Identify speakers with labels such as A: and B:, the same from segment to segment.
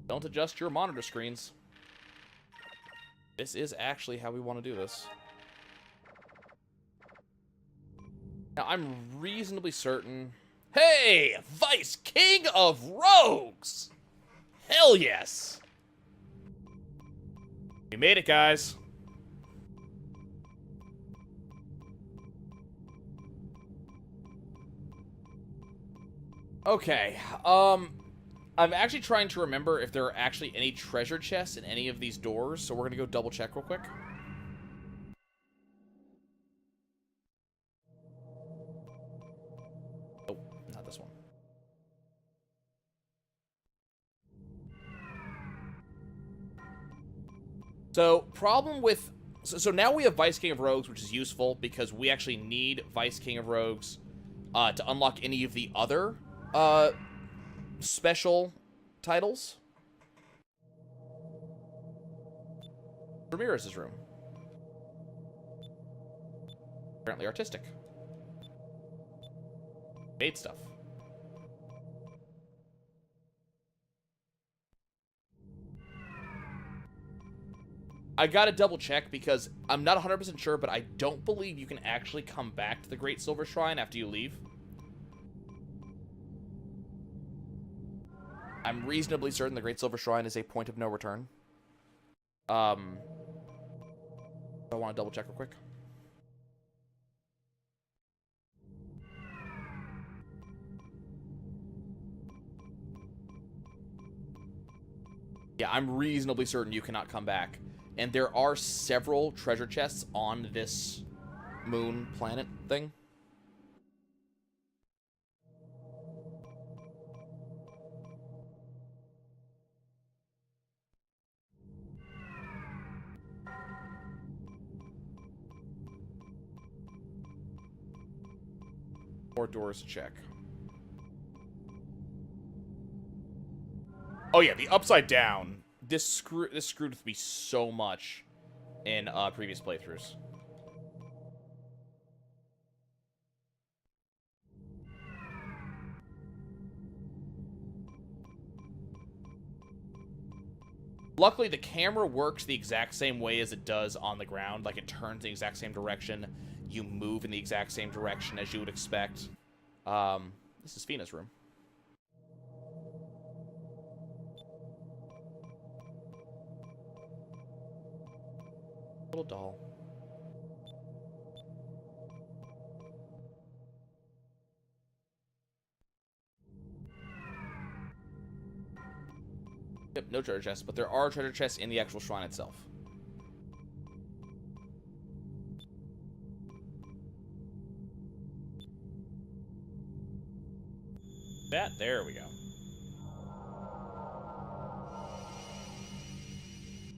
A: Don't adjust your monitor screens. This is actually how we want to do this. Now, I'm reasonably certain... Hey! Vice King of Rogues! Hell yes! We made it, guys. Okay, I'm actually trying to remember if there are actually any treasure chests in any of these doors, so we're gonna go double check real quick. Oh, not this one. So, problem with... So now we have Vice King of Rogues, which is useful because we actually need Vice King of Rogues to unlock any of the other special titles. Ramirez's room. Apparently artistic. Made stuff. I gotta double check because I'm not 100% sure, but I don't believe you can actually come back to the Great Silver Shrine after you leave. I'm reasonably certain the Great Silver Shrine is a point of no return. I want to double check real quick. Yeah, I'm reasonably certain you cannot come back. And there are several treasure chests on this moon planet thing. More doors to check. Oh yeah, the upside down. This screwed with me so much in previous playthroughs. Luckily, the camera works the exact same way as it does on the ground. Like, it turns the exact same direction. You move in the exact same direction as you would expect. This is Fina's room. Little doll. Yep, no treasure chests, but there are treasure chests in the actual shrine itself. There we go.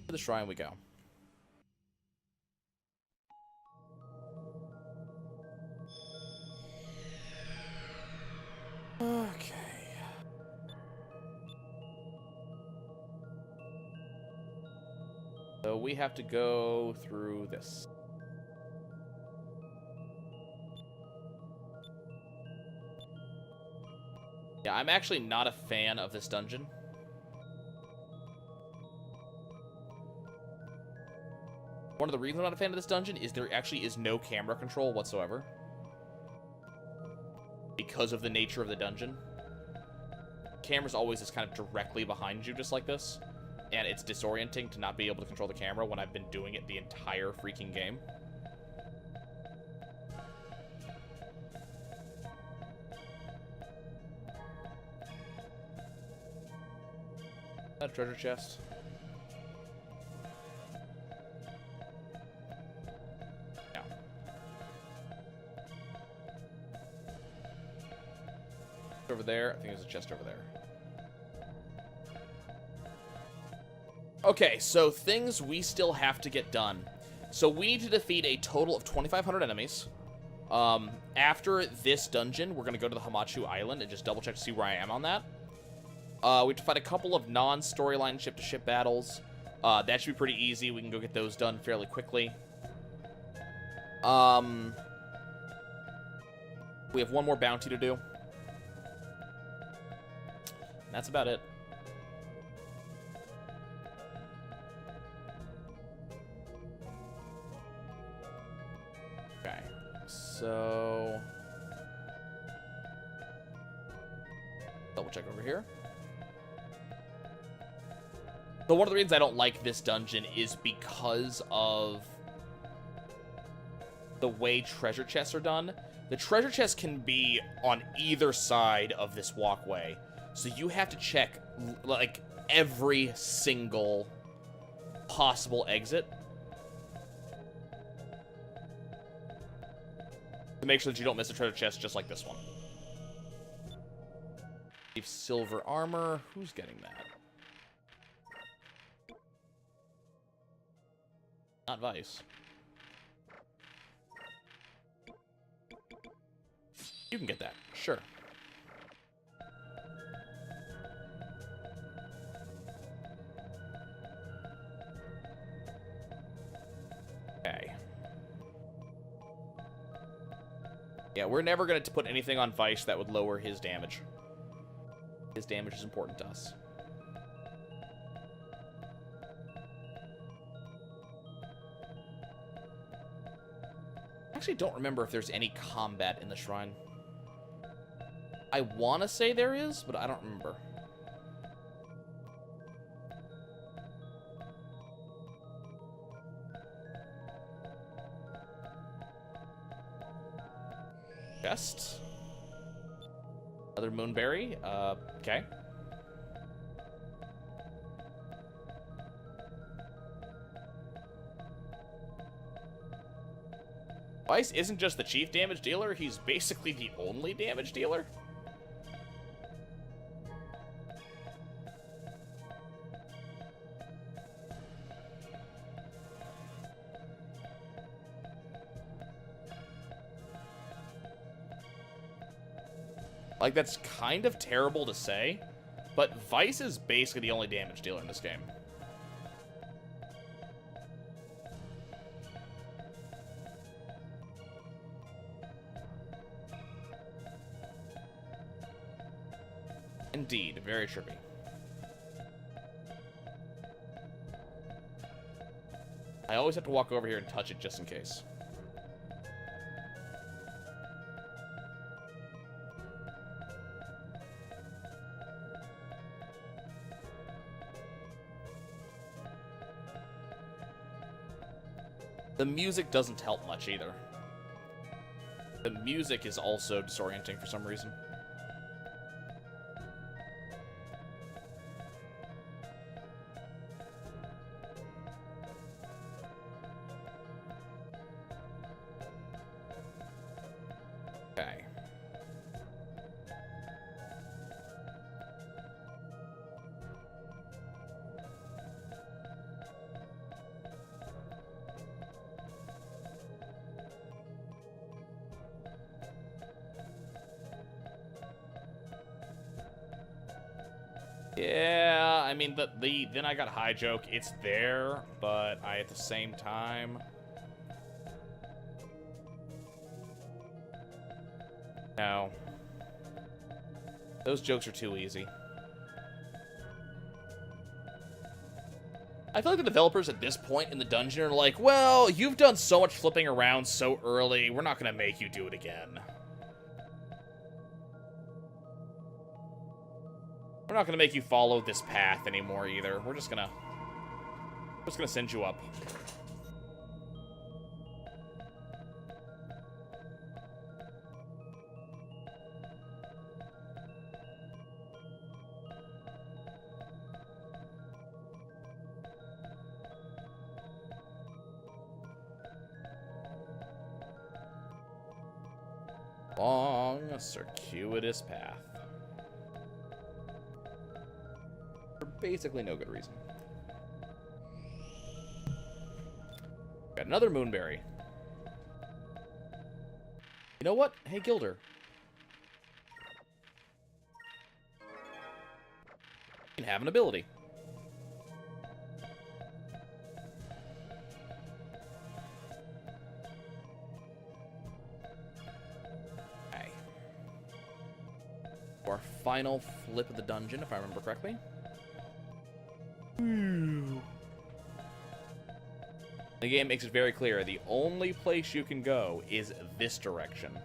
A: To the shrine we go. Okay. So we have to go through this. Yeah, I'm actually not a fan of this dungeon. One of the reasons I'm not a fan of this dungeon is there actually is no camera control whatsoever. Because of the nature of the dungeon. Camera's always just kind of directly behind you, just like this. And it's disorienting to not be able to control the camera when I've been doing it the entire freaking game. That treasure chest. Yeah. Over there. I think there's a chest over there. Okay, so things we still have to get done. So we need to defeat a total of 2,500 enemies. After this dungeon, we're going to go to the Hamachu Island and just double check to see where I am on that. We have to fight a couple of non-storyline ship-to-ship battles. That should be pretty easy. We can go get those done fairly quickly. We have one more bounty to do. And that's about it. So double check over here. So one of the reasons I don't like this dungeon is because of the way treasure chests are done. The treasure chest can be on either side of this walkway. So you have to check, like, every single possible exit to make sure that you don't miss a treasure chest just like this one. Silver armor. Who's getting that? Not Vice. You can get that. Sure. Okay. Yeah, we're never going to put anything on Vice that would lower his damage. His damage is important to us. I actually don't remember if there's any combat in the shrine. I want to say there is, but I don't remember. Chest. Another moonberry. Okay. Vice isn't just the chief damage dealer, he's basically the only damage dealer. Like, that's kind of terrible to say, but Vice is basically the only damage dealer in this game. Indeed, very trippy. I always have to walk over here and touch it just in case. The music doesn't help much either. The music is also disorienting for some reason. Okay. Yeah, I mean, then I got high joke. It's there, but I at the same time. No. Those jokes are too easy. I feel like the developers at this point in the dungeon are like, well, you've done so much flipping around so early, we're not going to make you do it again. We're not going to make you follow this path anymore either. We're just going to send you up. Long, circuitous path. For basically no good reason. Got another moonberry. You know what? Hey, Gilder. You can have an ability. Our final flip of the dungeon, if I remember correctly. The game makes it very clear, the only place you can go is this direction.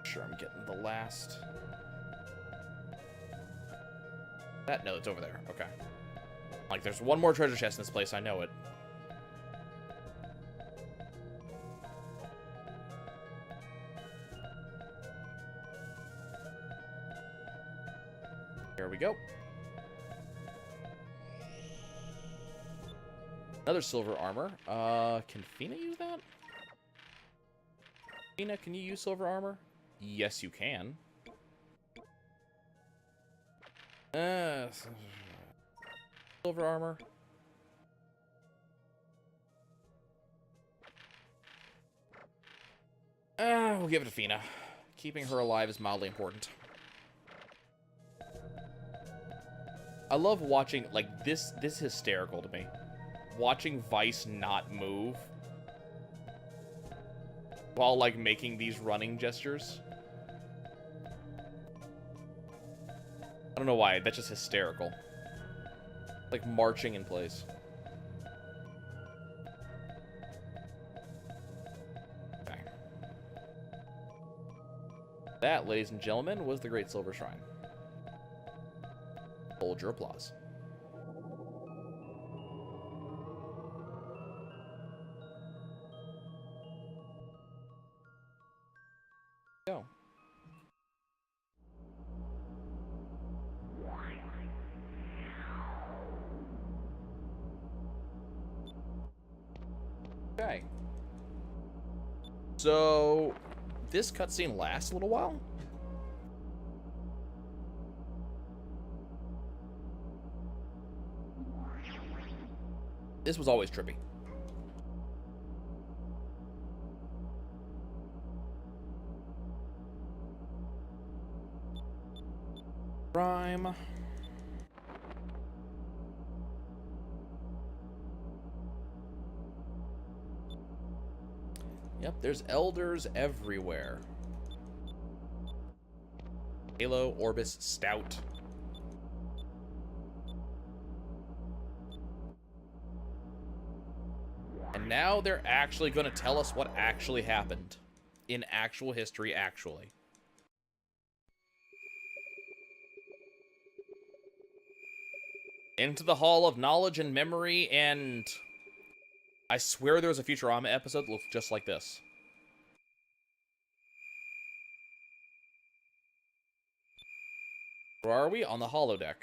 A: Sure, I'm getting the last... That? No, it's over there. Okay. Like, there's one more treasure chest in this place, I know it. Here we go. Another silver armor. Can Fina use that? Fina, can you use silver armor? Yes, you can. Silver armor. We'll give it to Fina. Keeping her alive is mildly important. I love watching, like, this is hysterical to me. Watching Vice not move while, like, making these running gestures. I don't know why, that's just hysterical. Like, marching in place. Okay. That, ladies and gentlemen, was the Great Silver Shrine. Hold your applause. Go. Okay. So, this cutscene lasts a little while. This was always trippy. Prime. Yep, there's elders everywhere. Halo, Orbis, Stout. And now they're actually going to tell us what actually happened. In actual history, actually. Into the Hall of Knowledge and Memory, and... I swear there was a Futurama episode that looked just like this. Where are we? On the holodeck.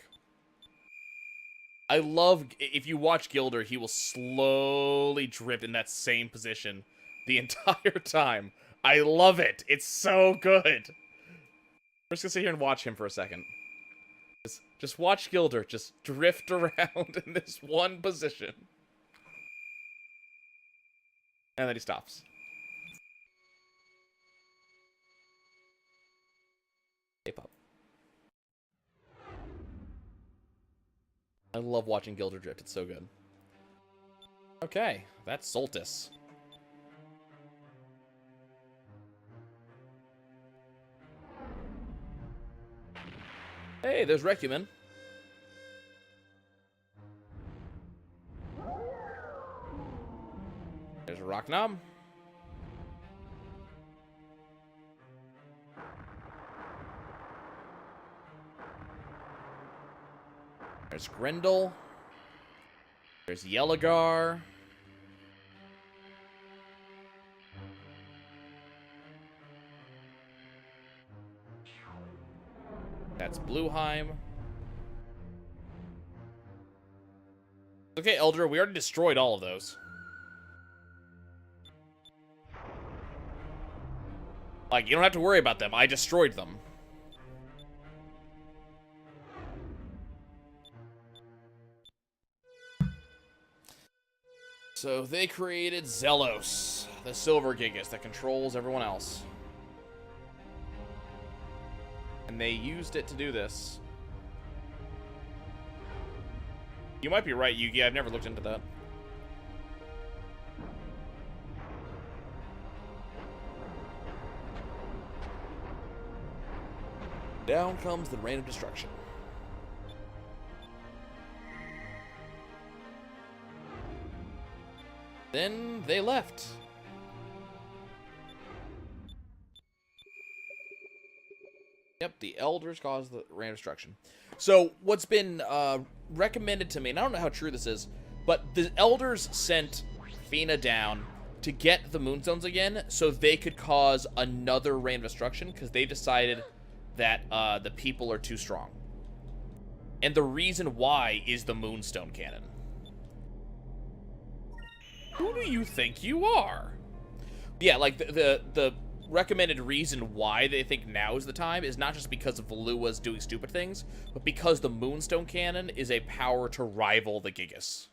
A: I love, if you watch Gilder, he will slowly drip in that same position the entire time. I love it. It's so good. We're just gonna sit here and watch him for a second. Just watch Gilder just drift around in this one position. And then he stops. Hey, pup. I love watching Gilder drift. It's so good. Okay, that's Soltis. Hey, there's Recumen. There's Rocknob. There's Grendel. There's Yelagar. That's Blueheim. Okay, Elder, we already destroyed all of those. Like, you don't have to worry about them. I destroyed them. So they created Zelos, the Silver Gigas that controls everyone else. And they used it to do this. You might be right, Yugi. I've never looked into that. Down comes the rain of destruction. Then they left. Yep, the elders caused the rain of destruction. So what's been recommended to me, and I don't know how true this is, but the elders sent Fina down to get the moonstones again so they could cause another rain of destruction because they decided that the people are too strong. And the reason why is the moonstone cannon. Who do you think you are? Yeah, like the recommended reason why they think now is the time is not just because of Valua's doing stupid things, but because the moonstone cannon is a power to rival the Gigas.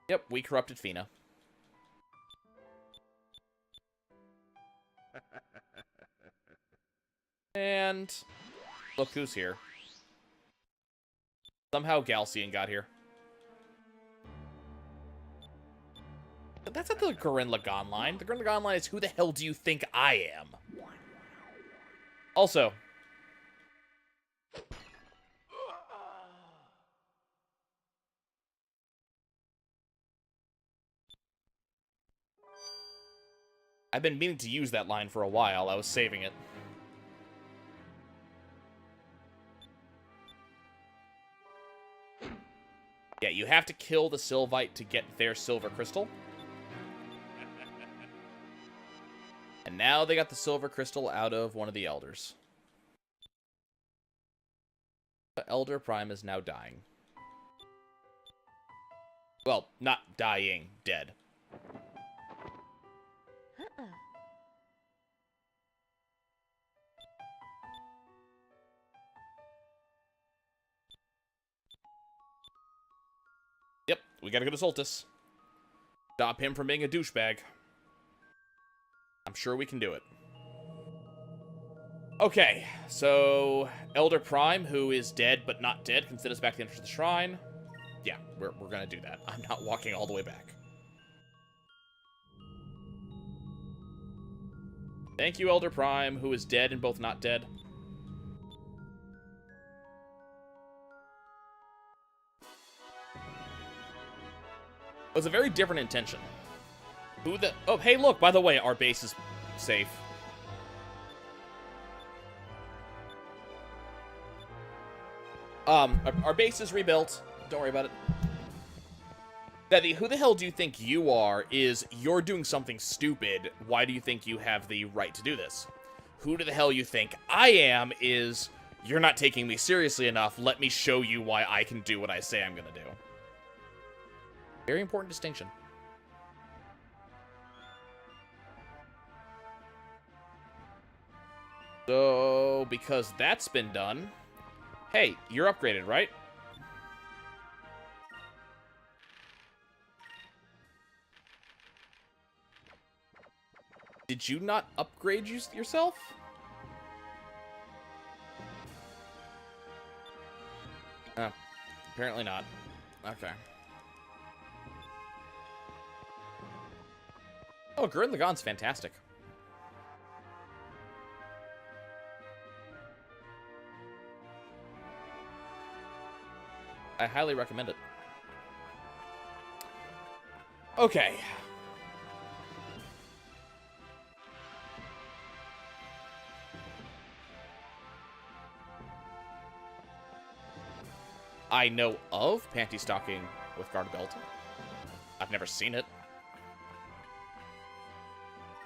A: Yep, we corrupted Fina. And look who's here. Somehow Galcian got here. But that's not the Gurren Lagann line. The Gurren Lagann line is, who the hell do you think I am? Also, I've been meaning to use that line for a while. I was saving it. Yeah, you have to kill the Sylvite to get their silver crystal. And now they got the silver crystal out of one of the elders. The Elder Prime is now dying. Well, not dying, dead. Yep, we gotta go to Soltis. Stop him from being a douchebag. I'm sure we can do it. Okay, so Elder Prime, who is dead but not dead, can send us back to the entrance of the shrine. Yeah, we're gonna do that. I'm not walking all the way back. Thank you, Elder Prime, who is dead and both not dead. It was a very different intention. Who the... Oh, hey, look, by the way, our base is safe. Our base is rebuilt. Don't worry about it. Daddy, who the hell do you think you are is you're doing something stupid. Why do you think you have the right to do this? Who the hell you think I am is you're not taking me seriously enough. Let me show you why I can do what I say I'm gonna do. Very important distinction. So, because that's been done... Hey, you're upgraded, right? Did you not upgrade yourself? Oh, apparently not. Okay. Oh, Gurren Lagann's fantastic. I highly recommend it. Okay. I know of panty stocking with garter belt. I've never seen it.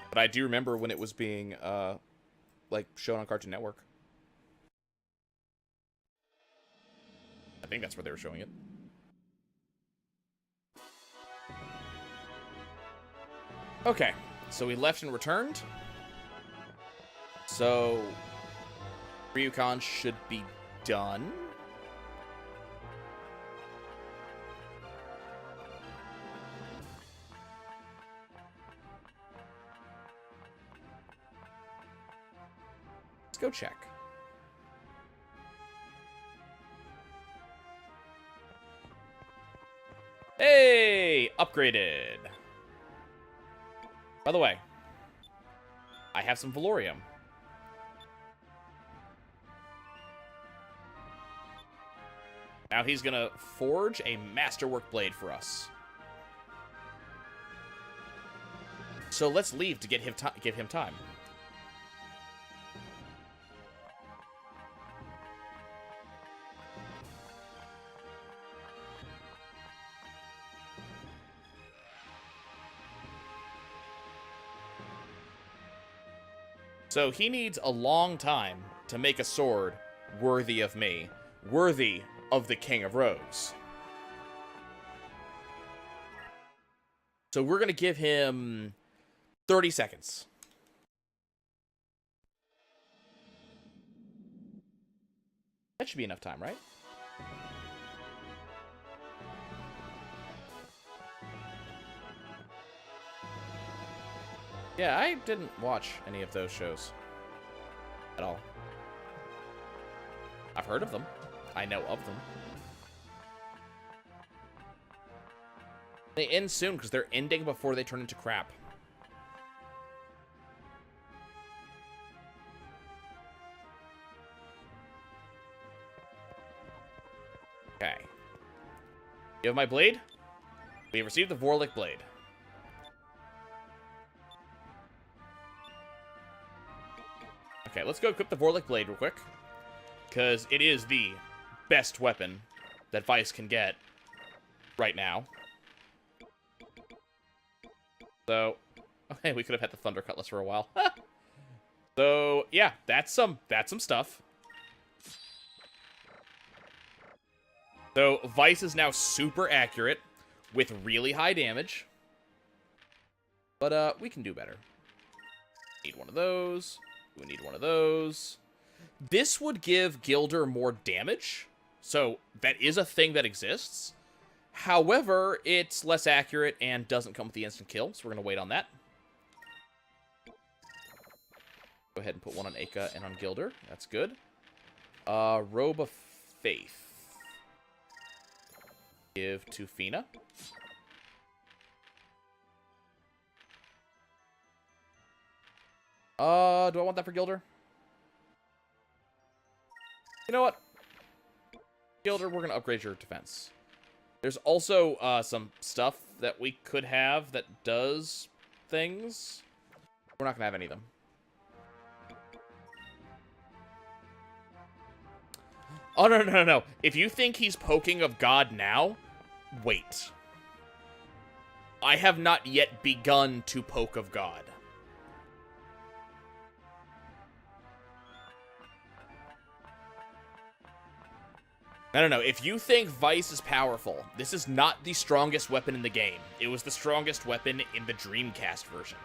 A: But I do remember when it was being, like, shown on Cartoon Network. I think that's where they were showing it. Okay, so we left and returned. So, Ryukan should be done. Let's go check. Hey! Upgraded. By the way, I have some Valorium. Now he's gonna forge a Masterwork Blade for us. So let's leave to give him time. So he needs a long time to make a sword worthy of me, worthy of the King of Rogues. So we're going to give him 30 seconds. That should be enough time, right? Yeah, I didn't watch any of those shows at all. I've heard of them. I know of them. They end soon because they're ending before they turn into crap. Okay. You have my blade? We have received the Vorlic Blade. Okay, let's go equip the Vorlic Blade real quick. Because it is the best weapon that Vice can get right now. So, okay, we could have had the Thunder Cutlass for a while. So, yeah, that's some stuff. So, Vice is now super accurate with really high damage. But, we can do better. Need one of those. We need one of those. This would give Gilder more damage. So, that is a thing that exists. However, it's less accurate and doesn't come with the instant kill, so we're going to wait on that. Go ahead and put one on Aka and on Gilder. That's good. Robe of Faith. Give to Fina. Do I want that for Gilder? You know what? Gilder, we're going to upgrade your defense. There's also some stuff that we could have that does things. We're not going to have any of them. Oh, no, no, no, no. If you think he's poking of God now, wait. I have not yet begun to poke of God. No. If you think Vice is powerful, this is not the strongest weapon in the game. It was the strongest weapon in the Dreamcast version.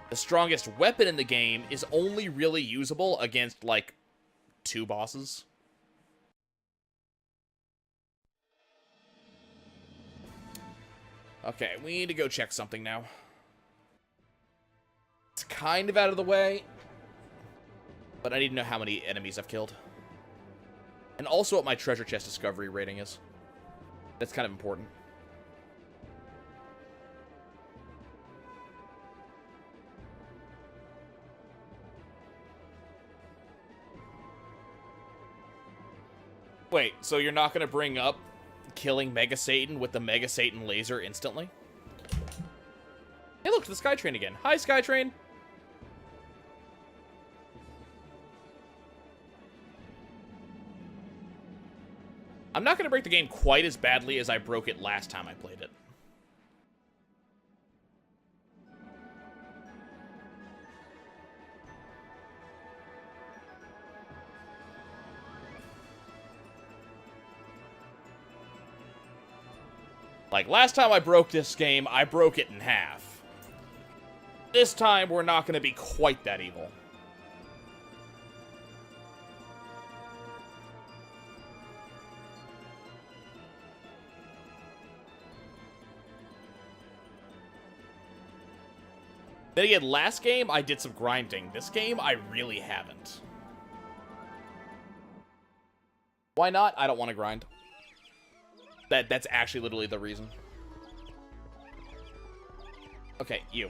A: The strongest weapon in the game is only really usable against, like, 2 bosses. Okay, we need to go check something now. It's kind of out of the way, but I need to know how many enemies I've killed. And also what my treasure chest discovery rating is. That's kind of important. Wait, so you're not going to bring up killing Mega Satan with the Mega Satan laser instantly? Hey, look, the Skytrain again. Hi, Skytrain. I'm not going to break the game quite as badly as I broke it last time I played it. Like, last time I broke this game, I broke it in half. This time, we're not going to be quite that evil. Then again, last game, I did some grinding. This game, I really haven't. Why not? I don't want to grind. That's actually literally the reason. Okay, you.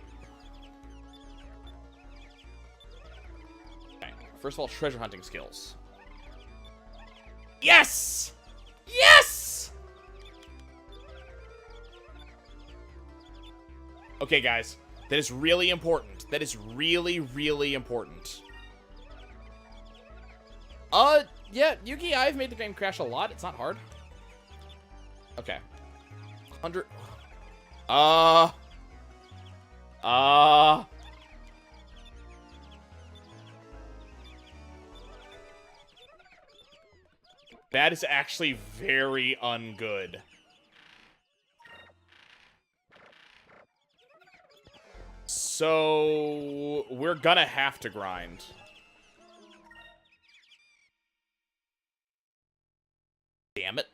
A: Okay, first of all, treasure hunting skills. Yes! Yes! Okay, guys. That is really important. That is really, really important. Yeah, Yugi, I've made the game crash a lot. It's not hard. Okay. 100... That is actually very ungood. So, we're gonna have to grind. Damn it.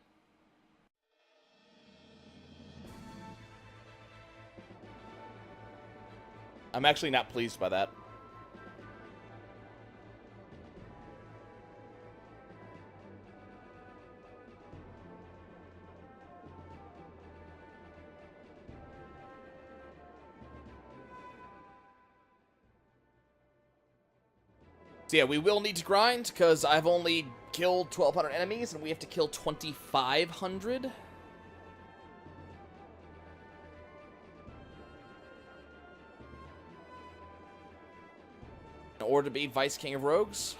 A: I'm actually not pleased by that. So yeah, we will need to grind, because I've only killed 1,200 enemies, and we have to kill 2,500. In order to be Vice King of Rogues.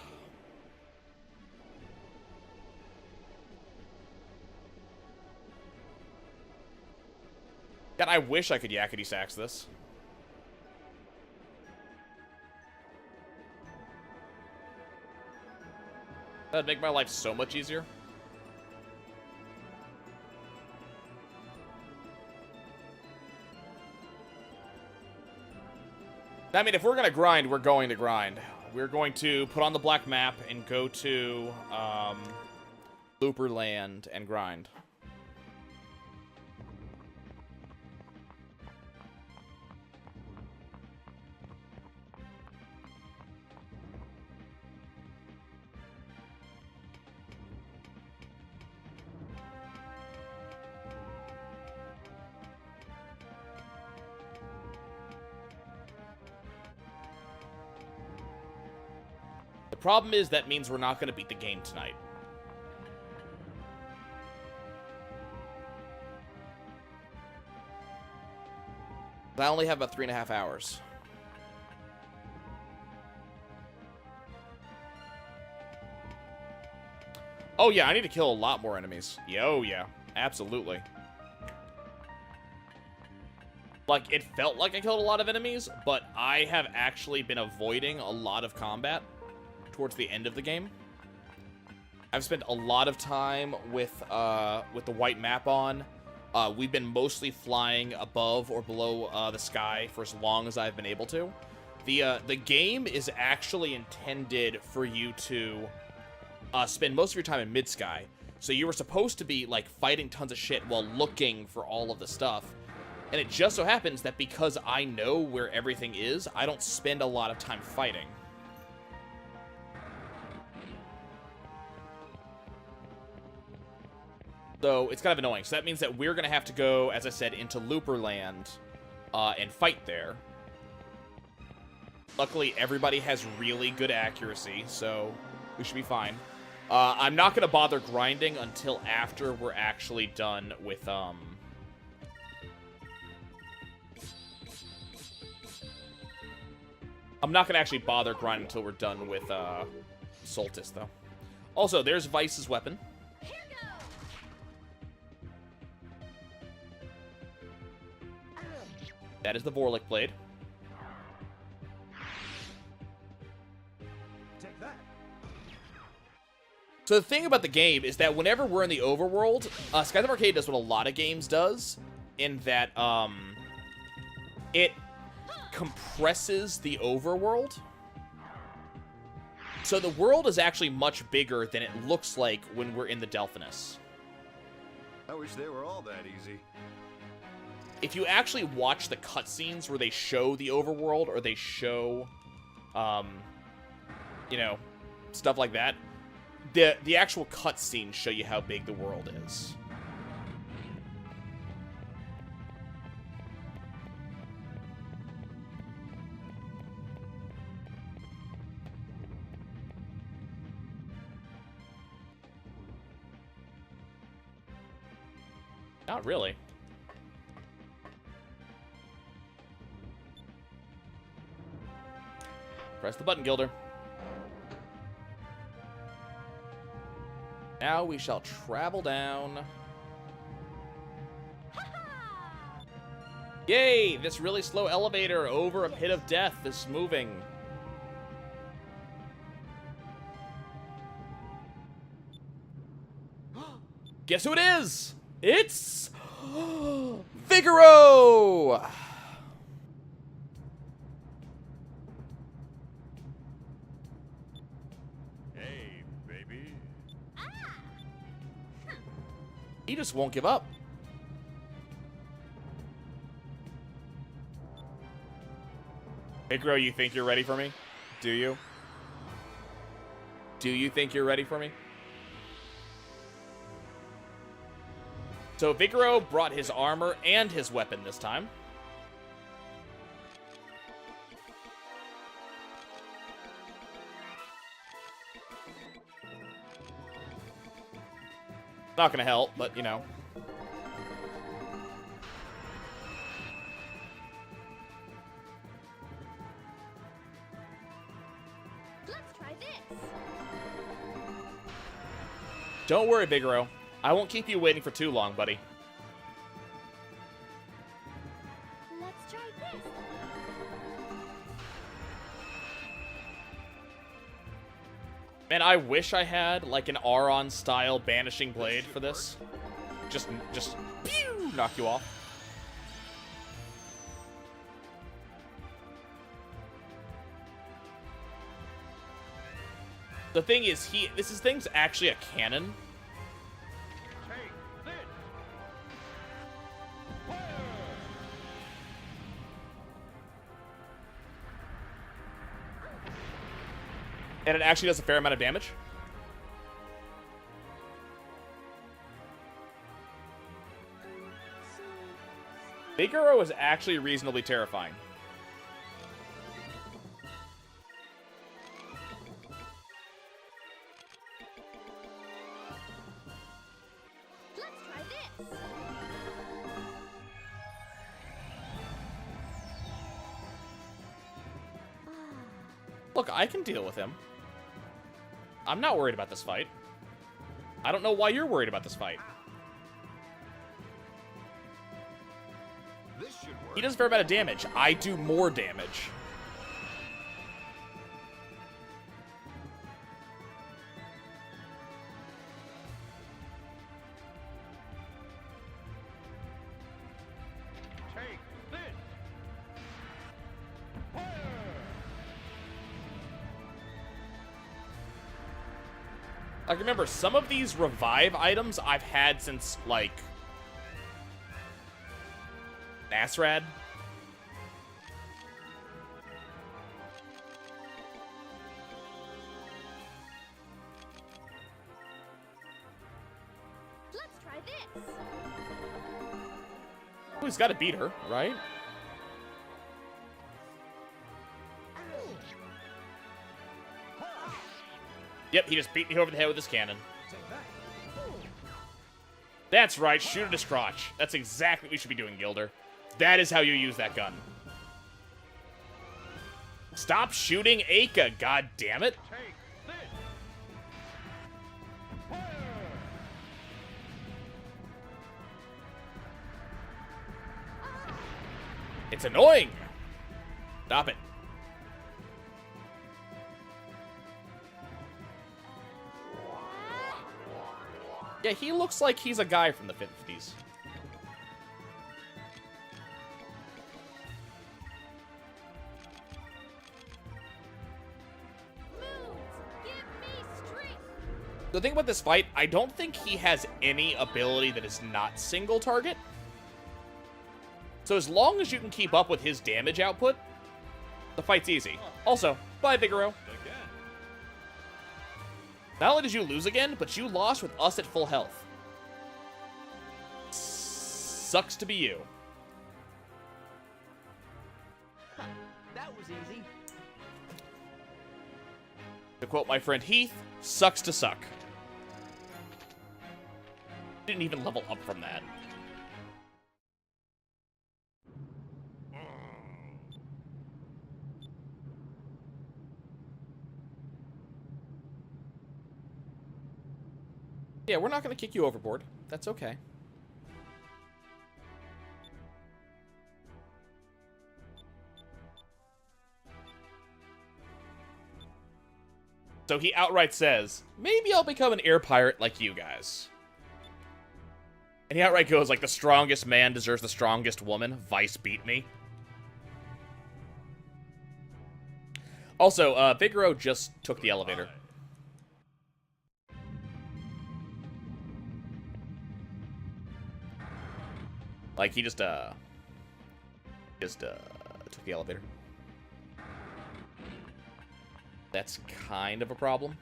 A: God, I wish I could Yakety Sax this. That'd make my life so much easier. I mean, if we're gonna grind, we're going to grind. We're going to put on the black map and go to Looper Land and grind. The problem is that means we're not going to beat the game tonight. I only have about 3.5 hours. Oh yeah, I need to kill a lot more enemies. Oh yeah, absolutely. Like, it felt like I killed a lot of enemies, but I have actually been avoiding a lot of combat towards the end of the game. I've spent a lot of time with the white map on. We've been mostly flying above or below the sky for as long as I've been able to. The game is actually intended for you to spend most of your time in mid-sky. So you were supposed to be, like, fighting tons of shit while looking for all of the stuff. And it just so happens that because I know where everything is, I don't spend a lot of time fighting. So it's kind of annoying. So that means that we're going to have to go, as I said, into Looper Land and fight there. Luckily, everybody has really good accuracy, so we should be fine. I'm not going to bother grinding until after we're actually done with... I'm not going to actually bother grinding until we're done with Soltis, though. Also, there's Vice's weapon. That is the Vorlick Blade. Take that. So the thing about the game is that whenever we're in the overworld, Skies of Arcadia does what a lot of games does, in that it compresses the overworld. So the world is actually much bigger than it looks like when we're in the Delphinus.
B: I wish they were all that easy.
A: If you actually watch the cutscenes where they show the overworld or they show, you know, stuff like that, the actual cutscenes show you how big the world is. Not really. Press the button, Gilder. Now we shall travel down. Yay! This really slow elevator over a pit of death is moving. Guess who it is? It's Figaro!
B: Hey, baby.
A: He just won't give up. Figaro, you think you're ready for me? Do you? Do you think you're ready for me? So Figaro brought his armor and his weapon this time. Not gonna help, but you know.
C: Let's try this.
A: Don't worry, Figaro. I won't keep you waiting for too long, buddy.
C: Let's try this.
A: Man, I wish I had like an Aron-style banishing blade for this. Just pew, knock you off. The thing is, this thing's actually a cannon.
B: Take this. Fire!
A: And it actually does a fair amount of damage. Figaro is actually reasonably terrifying.
C: Let's try this.
A: Look, I can deal with him. I'm not worried about this fight. I don't know why you're worried about this fight.
B: This should work.
A: He does a fair amount of damage. I do more damage.
B: Take this. Fire!
A: Like, remember, some of these revive items I've had since, like, Nasrad.
C: Let's try this.
A: Oh, he's got to beat her, right? Yep, he just beat me over the head with his cannon. That's right, shoot at his crotch. That's exactly what we should be doing, Gilder. That is how you use that gun. Stop shooting Aka, god damn it.
B: Take this. Fire!
A: It's annoying. Stop it. Yeah, he looks like he's a guy from the 50s. The thing about this fight, I don't think he has any ability that is not single target. So as long as you can keep up with his damage output, the fight's easy. Also, bye, Figaro.
B: Again.
A: Not only did you lose again, but you lost with us at full health. Sucks to be you.
D: That was easy.
A: To quote my friend Heath, sucks to suck. Didn't even level up from that. Yeah, we're not going to kick you overboard. That's okay. So he outright says, maybe I'll become an air pirate like you guys. And he outright goes like, the strongest man deserves the strongest woman. Vice beat me. Also, Vigoro just took the elevator. Like, he just took the elevator. That's kind of a problem.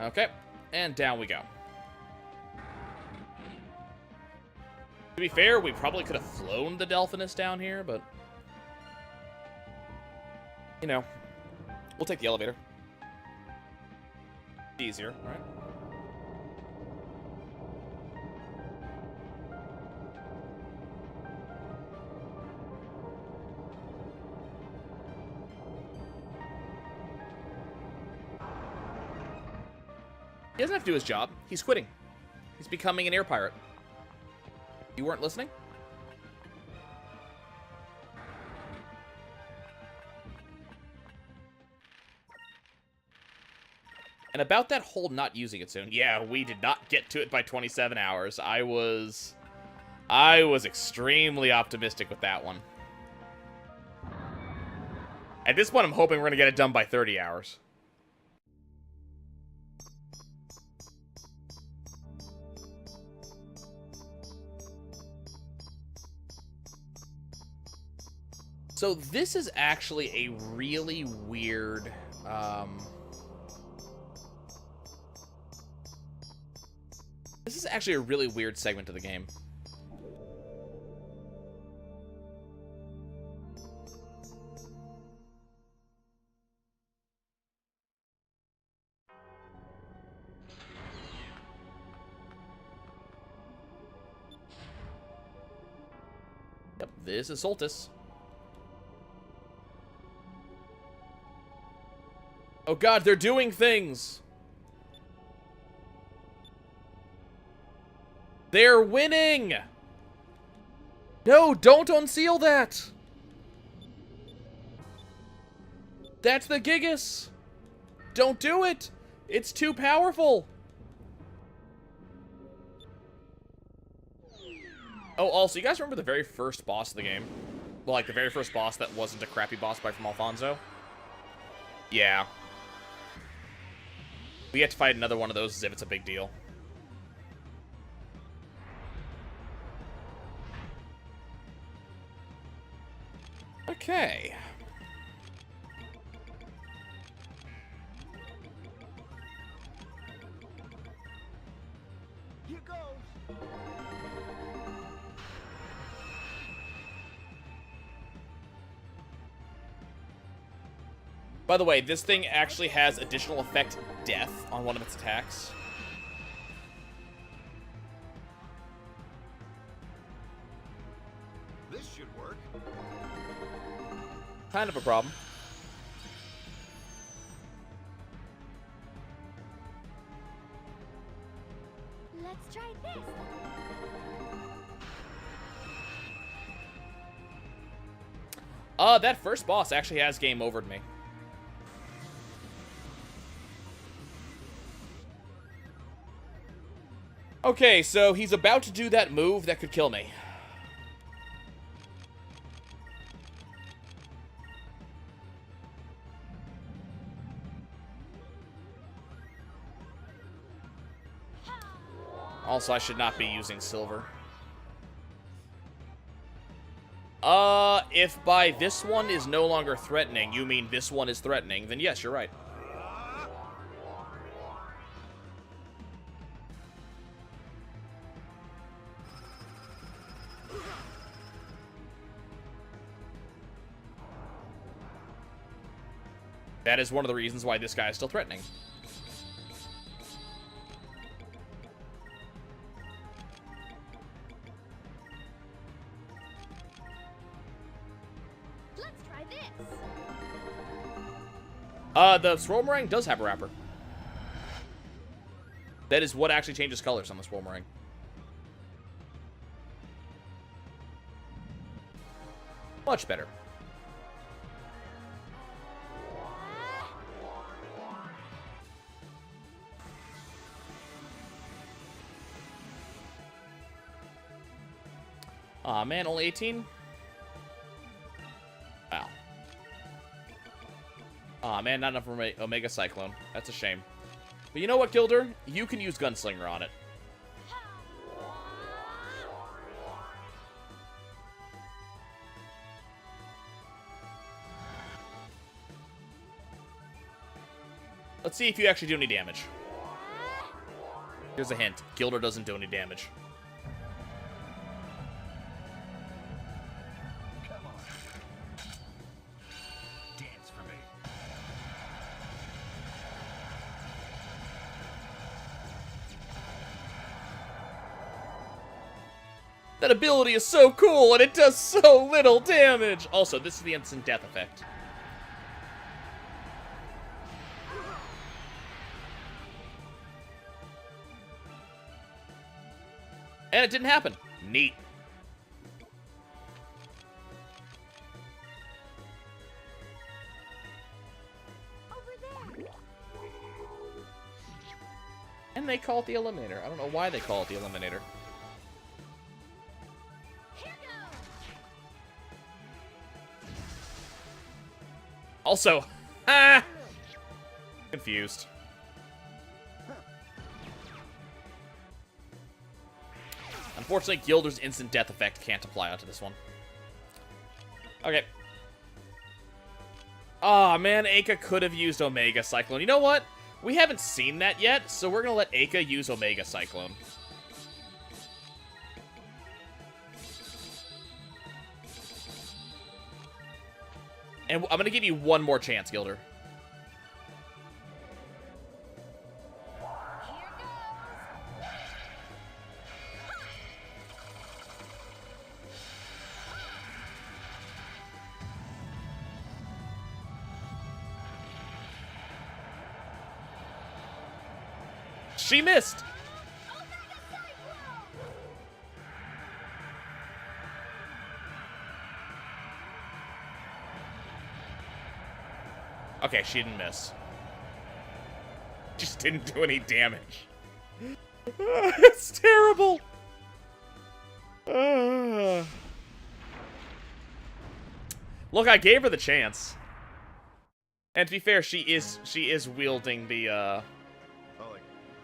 A: Okay, and down we go. To be fair, we probably could have flown the Delphinus down here, but... you know, we'll take the elevator. Easier, right? He doesn't have to do his job. He's quitting. He's becoming an air pirate. You weren't listening? And about that whole not using it soon, yeah, we did not get to it by 27 hours. I was extremely optimistic with that one. At this point, I'm hoping we're going to get it done by 30 hours. So this is actually a really weird... this is actually a really weird segment of the game. Yep, this is Soltis. Oh god, they're doing things! They're winning! No, don't unseal that! That's the Gigas! Don't do it! It's too powerful! Oh, also, you guys remember the very first boss of the game? Well, like, the very first boss that wasn't a crappy boss fight from Alfonso? Yeah. We have to fight another one of those as if it's a big deal. Okay.
D: Here goes.
A: By the way, this thing actually has additional effect death on one of its attacks.
B: This should work.
A: Kind of a problem.
C: Let's try this.
A: That first boss actually has game overed me. Okay, so he's about to do that move that could kill me. Also, I should not be using silver. If by this one is no longer threatening, you mean this one is threatening, then yes, you're right. That is one of the reasons why this guy is still threatening.
C: Let's try this.
A: The swirl meringue does have a wrapper. That is what actually changes colors on the swirl meringue. Much better. Aw, man, only 18? Wow. Aw, man, not enough for Omega Cyclone. That's a shame. But you know what, Gilder? You can use Gunslinger on it. Let's see if you actually do any damage. Here's a hint. Gilder doesn't do any damage. That ability is so cool, and it does so little damage! Also, this is the instant death effect. And it didn't happen. Neat.
C: Over there.
A: And they call it the Eliminator. I don't know why they call it the Eliminator.
C: Here goes.
A: Also, ah! Confused. Unfortunately, Gilder's instant death effect can't apply onto this one. Okay. Aw, man, Aika could have used Omega Cyclone. You know what? We haven't seen that yet, so we're gonna let Aika use Omega Cyclone. And I'm gonna give you one more chance, Gilder. She missed! Okay, she didn't miss. Just didn't do any damage. It's terrible! Look, I gave her the chance. And to be fair, she is wielding the,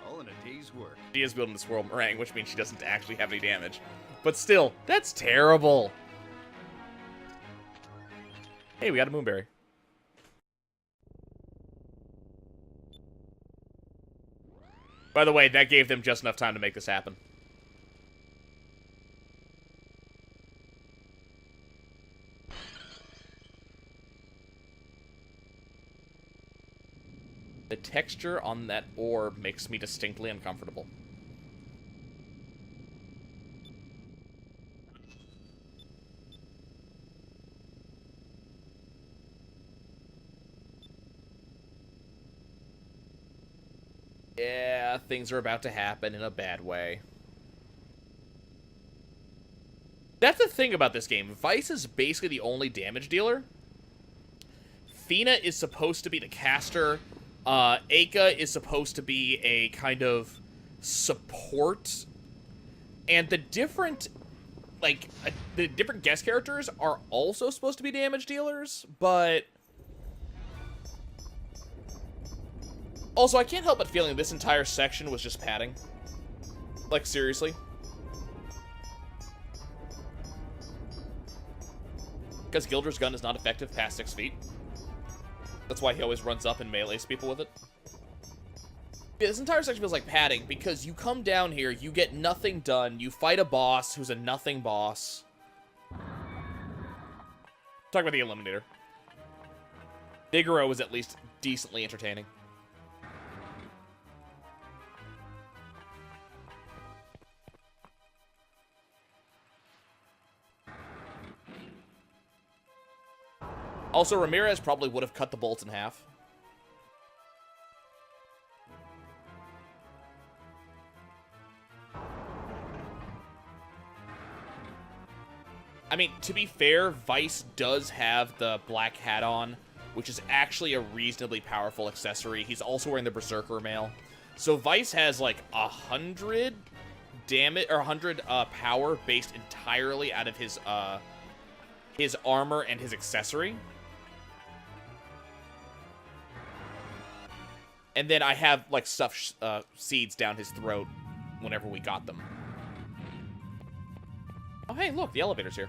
B: All in a day's work.
A: She is wielding the swirl meringue, which means she doesn't actually have any damage. But still, that's terrible. Hey, we got a Moonberry. By the way, that gave them just enough time to make this happen. The texture on that orb makes me distinctly uncomfortable. Yeah, things are about to happen in a bad way. That's the thing about this game. Vice is basically the only damage dealer. Fina is supposed to be the caster. Aika is supposed to be a kind of support. And the different, the different guest characters are also supposed to be damage dealers, but... Also, I can't help but feeling this entire section was just padding. Like, seriously. Because Gilder's gun is not effective past 6 feet. That's why he always runs up and melees people with it. Yeah, this entire section feels like padding, because you come down here, you get nothing done, you fight a boss who's a nothing boss. Talk about the Eliminator. Figaro is at least decently entertaining. Also, Ramirez probably would have cut the bolts in half. I mean, to be fair, Vice does have the black hat on, which is actually a reasonably powerful accessory. He's also wearing the Berserker mail. So Vice has like 100 damage or 100 power based entirely out of his armor and his accessory. And then I have like stuff seeds down his throat whenever we got them. Oh hey, look, the elevator's here.